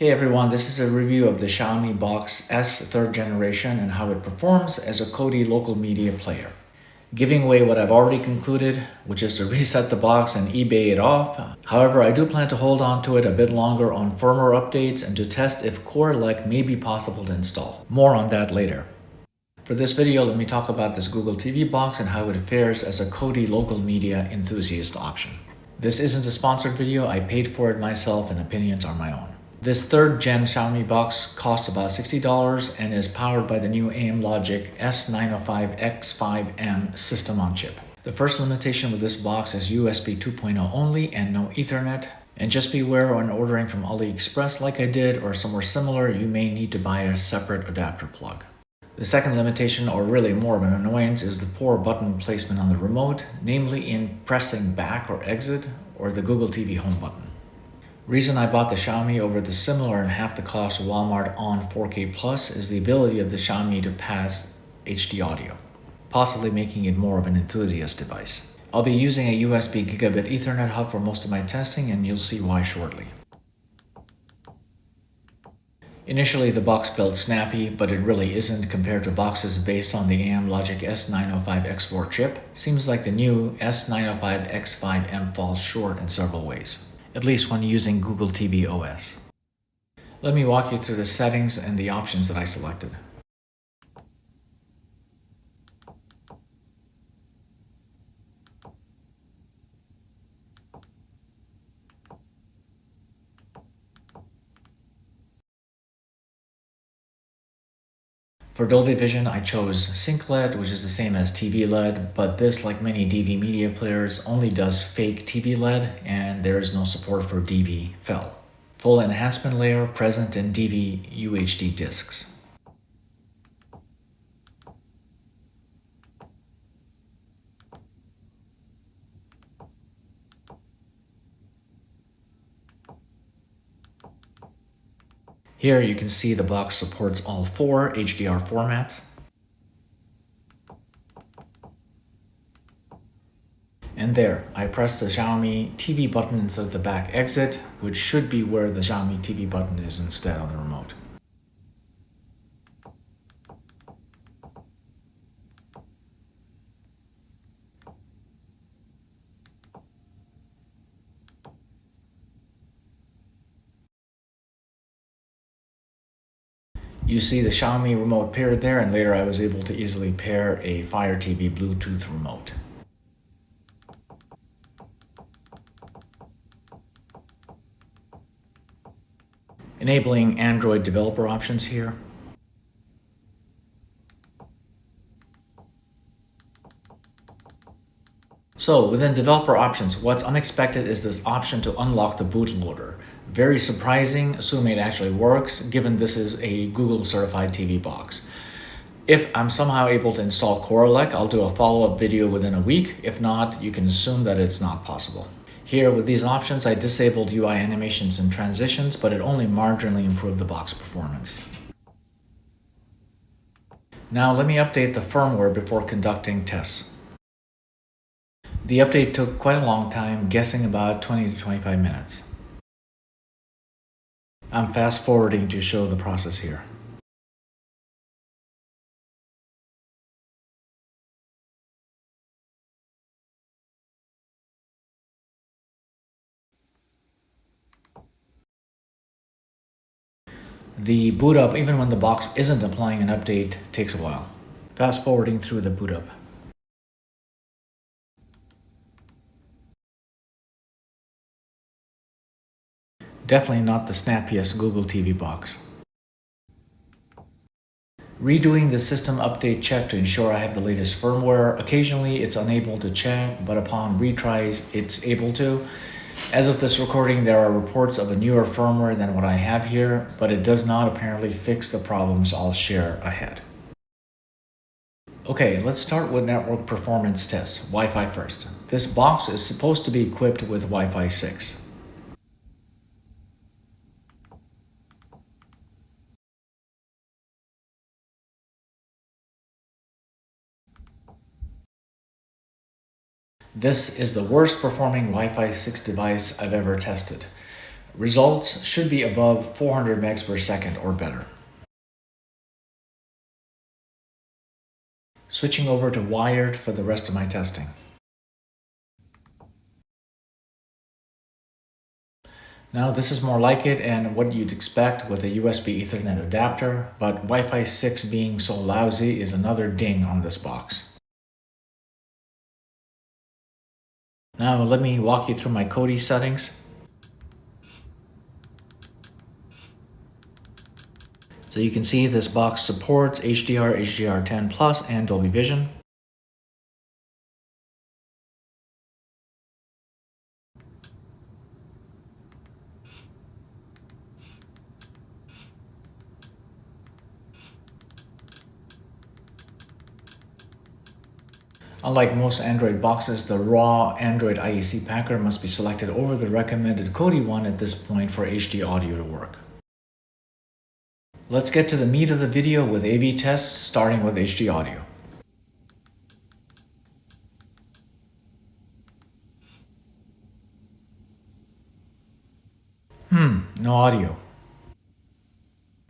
Hey everyone, this is a review of the Xiaomi Box S 3rd generation and how it performs as a Kodi local media player. Giving away what I've already concluded, which is to reset the box and eBay it off. However, I do plan to hold on to it a bit longer on firmware updates and to test if Core Elect may be possible to install. More on that later. For this video, let me talk about this Google TV box and how it fares as a Kodi local media enthusiast option. This isn't a sponsored video, I paid for it myself and opinions are my own. This 3rd gen Xiaomi box costs about $60 and is powered by the new Amlogic S905X5M system on chip. The first limitation with this box is USB 2.0 only and no Ethernet. And just beware when ordering from AliExpress like I did or somewhere similar, you may need to buy a separate adapter plug. The second limitation, or really more of an annoyance, is the poor button placement on the remote, namely in pressing back or exit or the Google TV home button. Reason I bought the Xiaomi over the similar and half the cost Walmart On 4K Plus is the ability of the Xiaomi to pass HD audio, possibly making it more of an enthusiast device. I'll be using a USB gigabit Ethernet hub for most of my testing and you'll see why shortly. Initially the box felt snappy, but it really isn't compared to boxes based on the Amlogic S905X4 chip. Seems like the new S905X5M falls short in several ways, at least when using Google TV OS. Let me walk you through the settings and the options that I selected. For Dolby Vision, I chose Sync LED, which is the same as TV LED, but this, like many DV media players, only does fake TV LED, and there is no support for DV FEL. Full enhancement layer present in DV UHD discs. Here you can see the box supports all 4 HDR formats. And there, I pressed the Xiaomi TV button instead of the back exit, which should be where the Xiaomi TV button is instead on the remote. You see the Xiaomi remote paired there, and later I was able to easily pair a Fire TV Bluetooth remote. Enabling Android developer options here. So within developer options, what's unexpected is this option to unlock the bootloader. Very surprising, assuming it actually works, given this is a Google certified TV box. If I'm somehow able to install Core Elect, I'll do a follow-up video within a week. If not, you can assume that it's not possible. Here, with these options, I disabled UI animations and transitions, but it only marginally improved the box performance. Now let me update the firmware before conducting tests. The update took quite a long time, guessing about 20 to 25 minutes. I'm fast forwarding to show the process here. The boot up, even when the box isn't applying an update, takes a while. Fast forwarding through the boot up. Definitely not the snappiest Google TV box. Redoing the system update check to ensure I have the latest firmware. Occasionally it's unable to check, but upon retries it's able to. As of this recording, there are reports of a newer firmware than what I have here, but it does not apparently fix the problems I'll share ahead. Okay, let's start with network performance test. Wi-Fi first. This box is supposed to be equipped with Wi-Fi 6. This is the worst performing Wi-Fi 6 device I've ever tested. Results should be above 400 megs per second or better. Switching over to wired for the rest of my testing. Now this is more like it and what you'd expect with a USB Ethernet adapter, but Wi-Fi 6 being so lousy is another ding on this box. Now let me walk you through my Kodi settings. So you can see this box supports HDR, HDR10 Plus, and Dolby Vision. Unlike most Android boxes, the raw Android IEC packer must be selected over the recommended Kodi one at this point for HD audio to work. Let's get to the meat of the video with AV tests, starting with HD audio. No audio.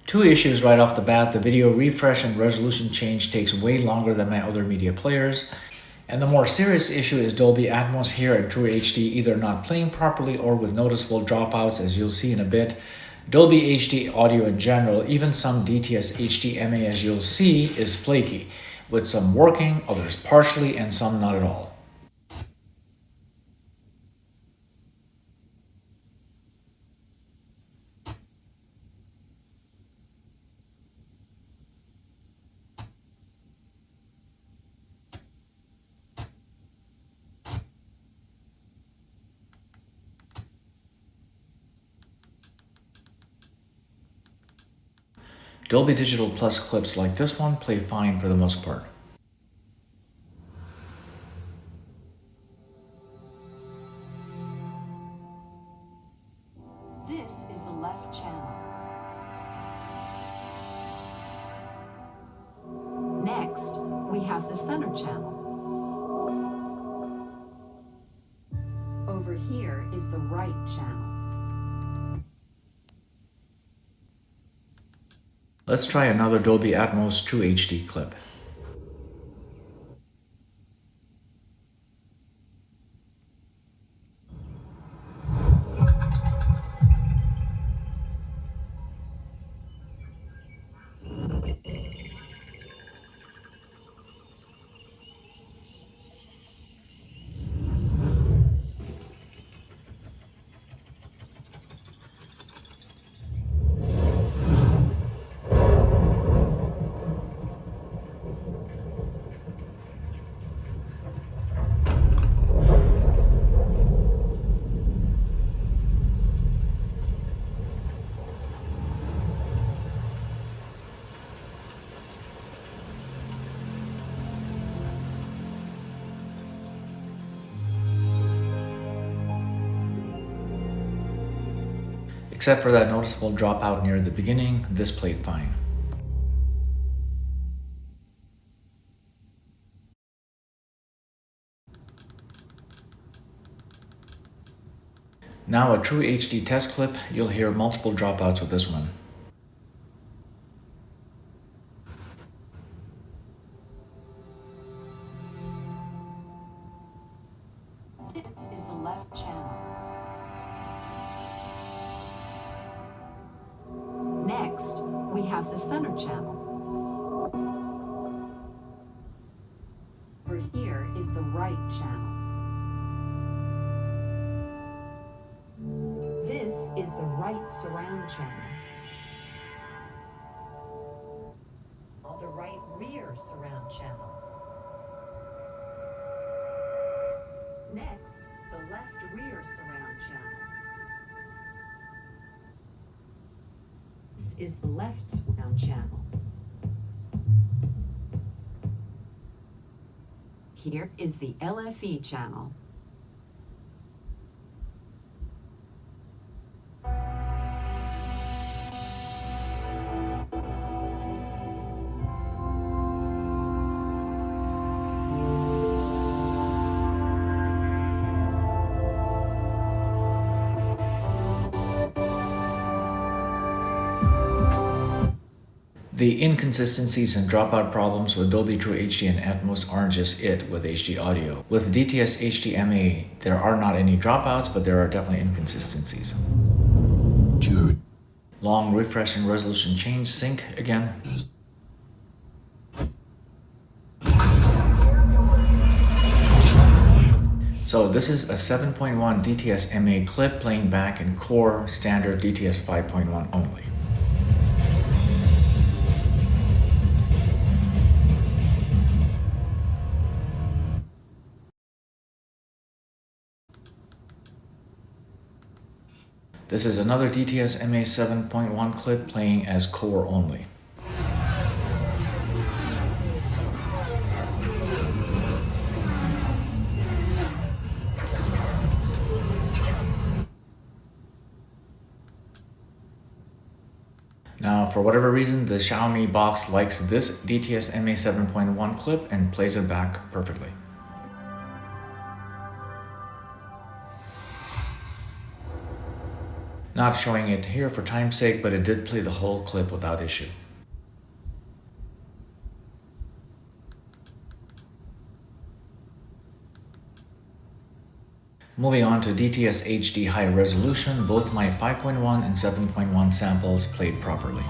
Two issues right off the bat. The video refresh and resolution change takes way longer than my other media players. And the more serious issue is Dolby Atmos here at True HD either not playing properly or with noticeable dropouts, as you'll see in a bit. Dolby HD audio in general, even some DTS HDMA as you'll see, is flaky, with some working, others partially, and some not at all. Dolby Digital Plus clips like this one play fine for the most part. This is the left channel. Next, we have the center channel. Over here is the right channel. Let's try another Dolby Atmos True HD clip. Except for that noticeable dropout near the beginning, this played fine. Now a True HD test clip, you'll hear multiple dropouts with this one. This is the left channel. Next, we have the center channel. Over here is the right channel. This is the right surround channel. The right rear surround channel. Next, the left rear surround channel. This is the left surround channel. Here is the LFE channel. The inconsistencies and dropout problems with Dolby True HD and Atmos aren't just it with HD audio. With DTS HDMA, there are not any dropouts, but there are definitely inconsistencies. Dude. Long refresh and resolution change sync again. So this is a 7.1 DTS MA clip playing back in core standard DTS 5.1 only. This is another DTS MA 7.1 clip playing as core only. Now, for whatever reason, the Xiaomi Box likes this DTS MA 7.1 clip and plays it back perfectly. Not showing it here for time's sake, but it did play the whole clip without issue. Moving on to DTS HD high resolution, both my 5.1 and 7.1 samples played properly.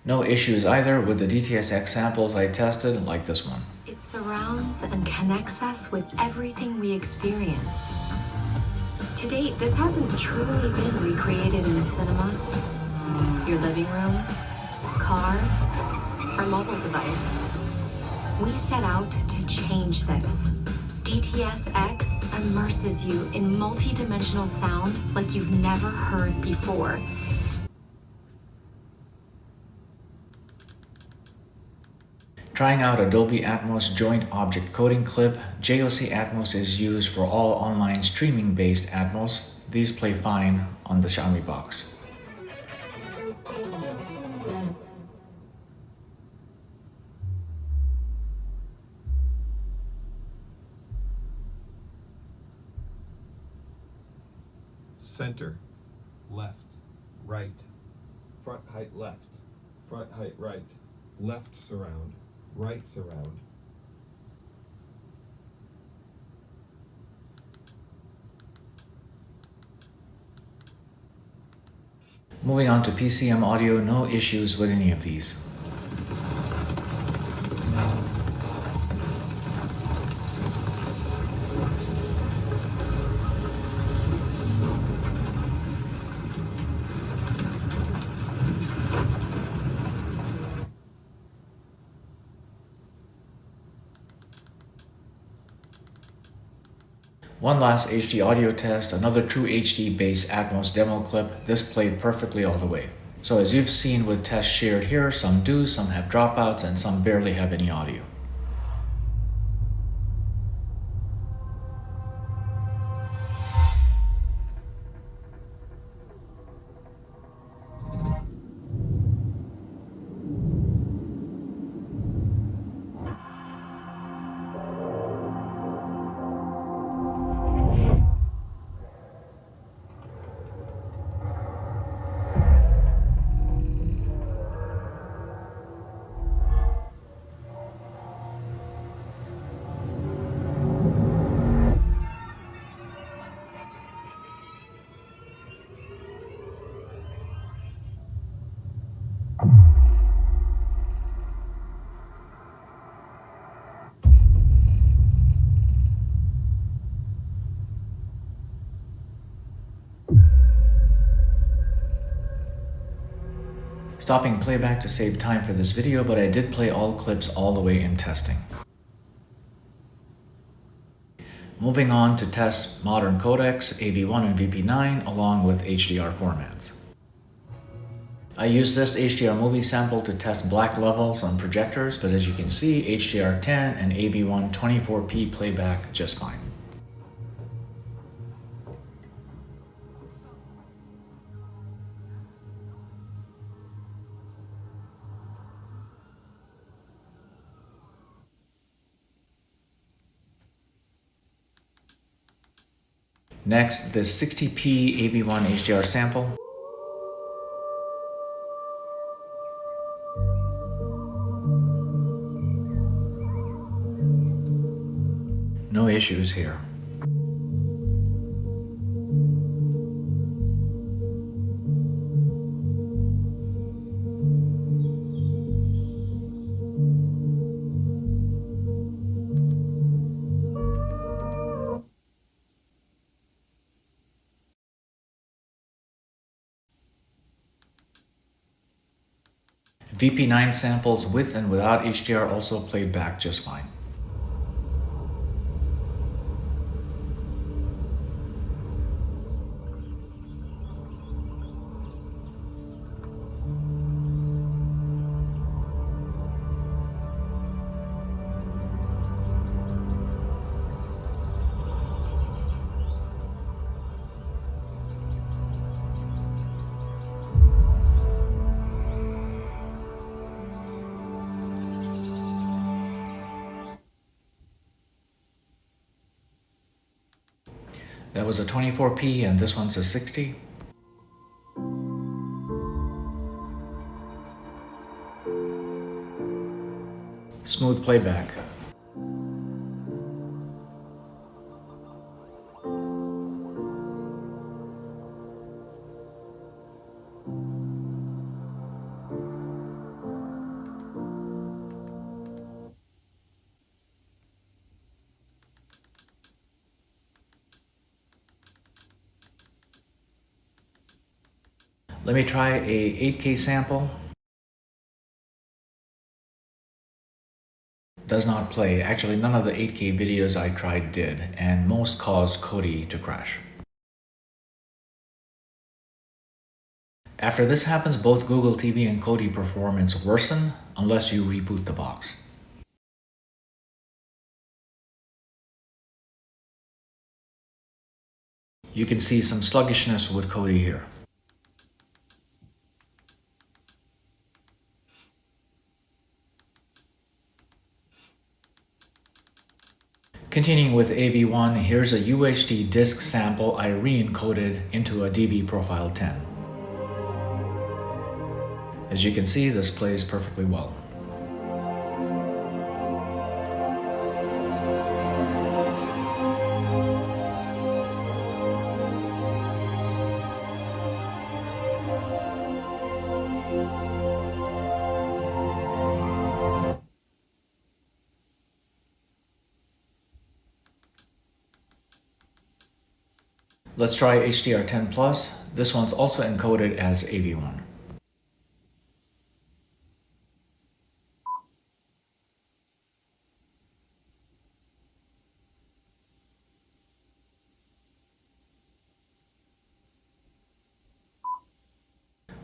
No issues either with the DTS-X samples I tested, like this one. It surrounds and connects us with everything we experience. To date, this hasn't truly been recreated in a cinema, your living room, car, or mobile device. We set out to change this. DTS-X immerses you in multi-dimensional sound like you've never heard before. Trying out a Dolby Atmos joint object coding clip, JOC Atmos is used for all online streaming-based Atmos. These play fine on the Xiaomi Box. Center, left, right, front height left, front height right, left surround, right surround. Moving on to PCM audio, no issues with any of these. One last HD audio test, another true HD based Atmos demo clip. This played perfectly all the way. So as you've seen with tests shared here, some do, some have dropouts, and some barely have any audio. Stopping playback to save time for this video, but I did play all clips all the way in testing. Moving on to test modern codecs, AV1 and VP9, along with HDR formats. I used this HDR movie sample to test black levels on projectors, but as you can see, HDR10 and AV1 24p playback just fine. Next, this 60p AV1 HDR sample. No issues here. VP9 samples with and without HDR also played back just fine. That was a 24p and this one's a 60. Smooth playback. Let me try a 8K sample. Does not play. Actually, none of the 8K videos I tried did, and most caused Kodi to crash. After this happens, both Google TV and Kodi performance worsen unless you reboot the box. You can see some sluggishness with Kodi here. Continuing with AV1, here's a UHD disc sample I re-encoded into a DV Profile 10. As you can see, this plays perfectly well. Let's try HDR10+. This one's also encoded as AV1.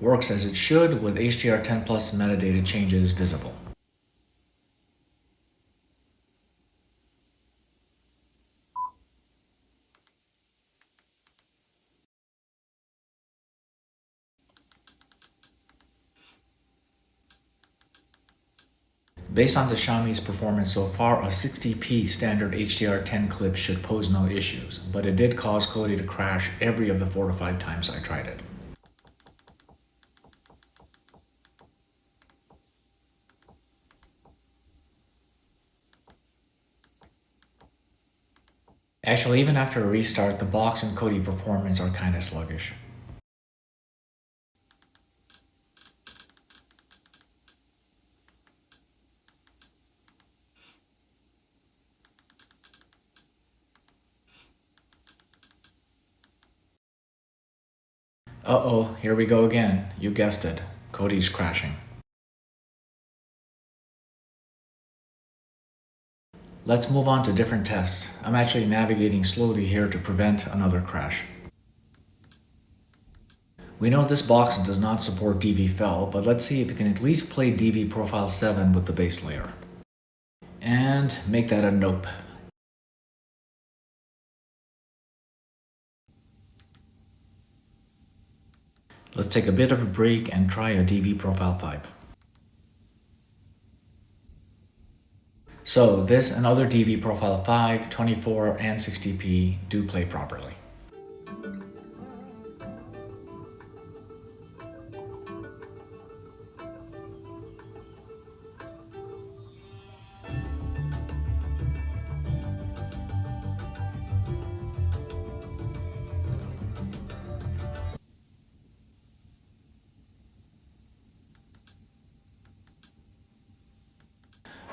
Works as it should with HDR10+ metadata changes visible. Based on the Xiaomi's performance so far, a 60p standard HDR10 clip should pose no issues, but it did cause Kodi to crash every of the 4 to 5 times I tried it. Actually, even after a restart, the box and Kodi performance are kinda sluggish. Uh-oh, here we go again. You guessed it. Kodi's crashing. Let's move on to different tests. I'm actually navigating slowly here to prevent another crash. We know this box does not support DV-Fel, but let's see if it can at least play DV Profile 7 with the base layer. And make that a nope. Let's take a bit of a break and try a DV Profile 5. So this and other DV Profile 5, 24 and 60p do play properly.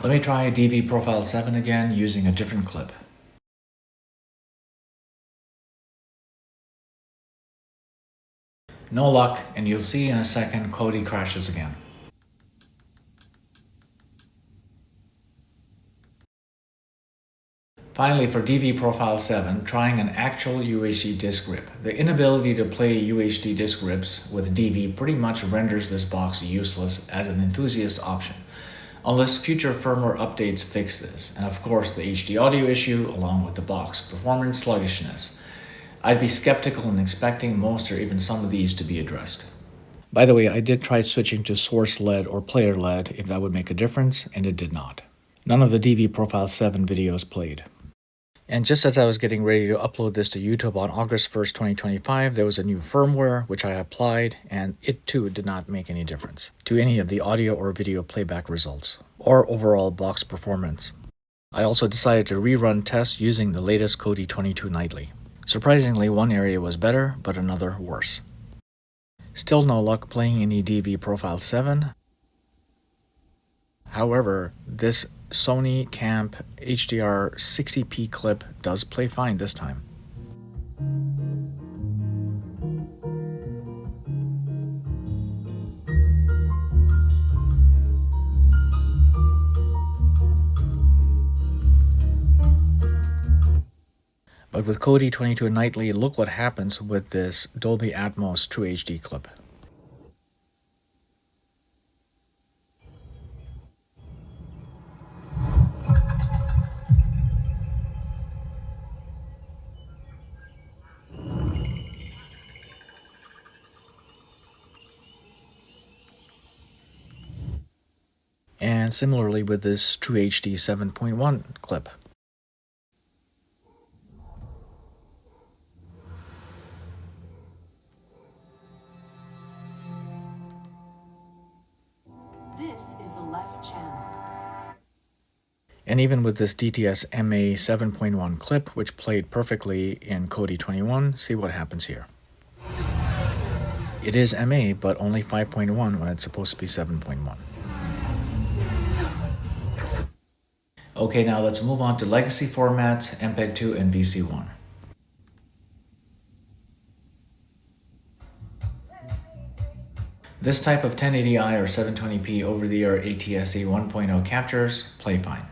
Let me try DV Profile 7 again using a different clip. No luck, and you'll see in a second Kodi crashes again. Finally, for DV Profile 7, trying an actual UHD disc grip. The inability to play UHD disc grips with DV pretty much renders this box useless as an enthusiast option, unless future firmware updates fix this, and of course the HD audio issue along with the box performance sluggishness. I'd be skeptical in expecting most or even some of these to be addressed. By the way, I did try switching to source LED or player LED if that would make a difference, and it did not. None of the DV Profile 7 videos played. And just as I was getting ready to upload this to YouTube on August 1st, 2025, there was a new firmware which I applied, and it too did not make any difference to any of the audio or video playback results or overall box performance. I also decided to rerun tests using the latest Kodi 22 nightly. Surprisingly, one area was better, but another worse. Still no luck playing any DV Profile 7. However, this Sony Camp HDR 60p clip does play fine this time. But with Kodi 22 nightly, look what happens with this Dolby Atmos True HD clip. And similarly with this True HD 7.1 clip. This is the left channel. And even with this DTS MA 7.1 clip, which played perfectly in Kodi 21, see what happens here. It is MA, but only 5.1 when it's supposed to be 7.1. Okay, now let's move on to legacy formats, MPEG2 and VC-1. This type of 1080i or 720p over-the-air ATSC 1.0 captures play fine.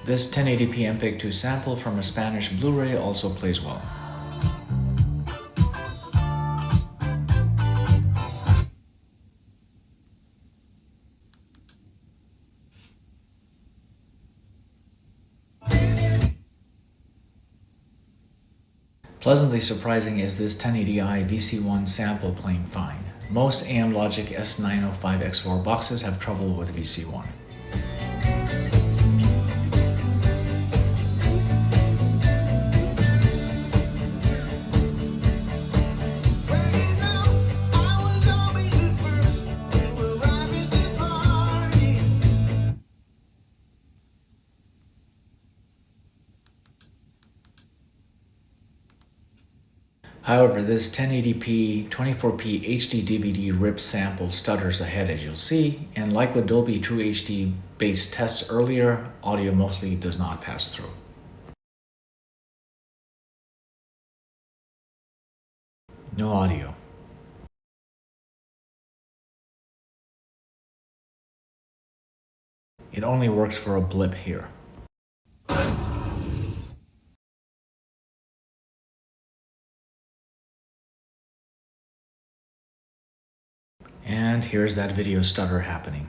This 1080p MPEG2 sample from a Spanish Blu-ray also plays well. Pleasantly surprising is this 1080i VC-1 sample playing fine. Most Amlogic S905X5M boxes have trouble with VC-1. However, this 1080p 24p HD DVD rip sample stutters ahead, as you'll see, and like with Dolby True HD based tests earlier, audio mostly does not pass through. No audio. It only works for a blip here. And here's that video stutter happening.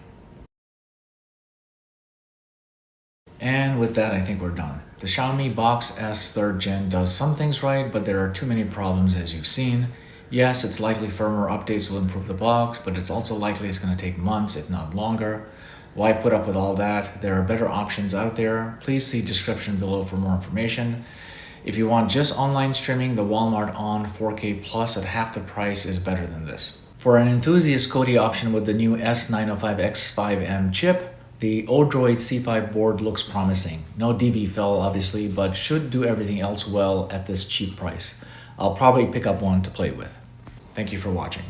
And with that, I think we're done. The Xiaomi Box S 3rd Gen does some things right, but there are too many problems as you've seen. Yes, it's likely firmware updates will improve the box, but it's also likely it's going to take months, if not longer. Why put up with all that? There are better options out there. Please see description below for more information. If you want just online streaming, the Walmart On 4K Plus at half the price is better than this. For an enthusiast Kodi option with the new S905X5M chip, The Odroid C5 board looks promising. No DV fill obviously, but should do everything else well at this cheap price. I'll probably pick up one to play with. Thank you for watching.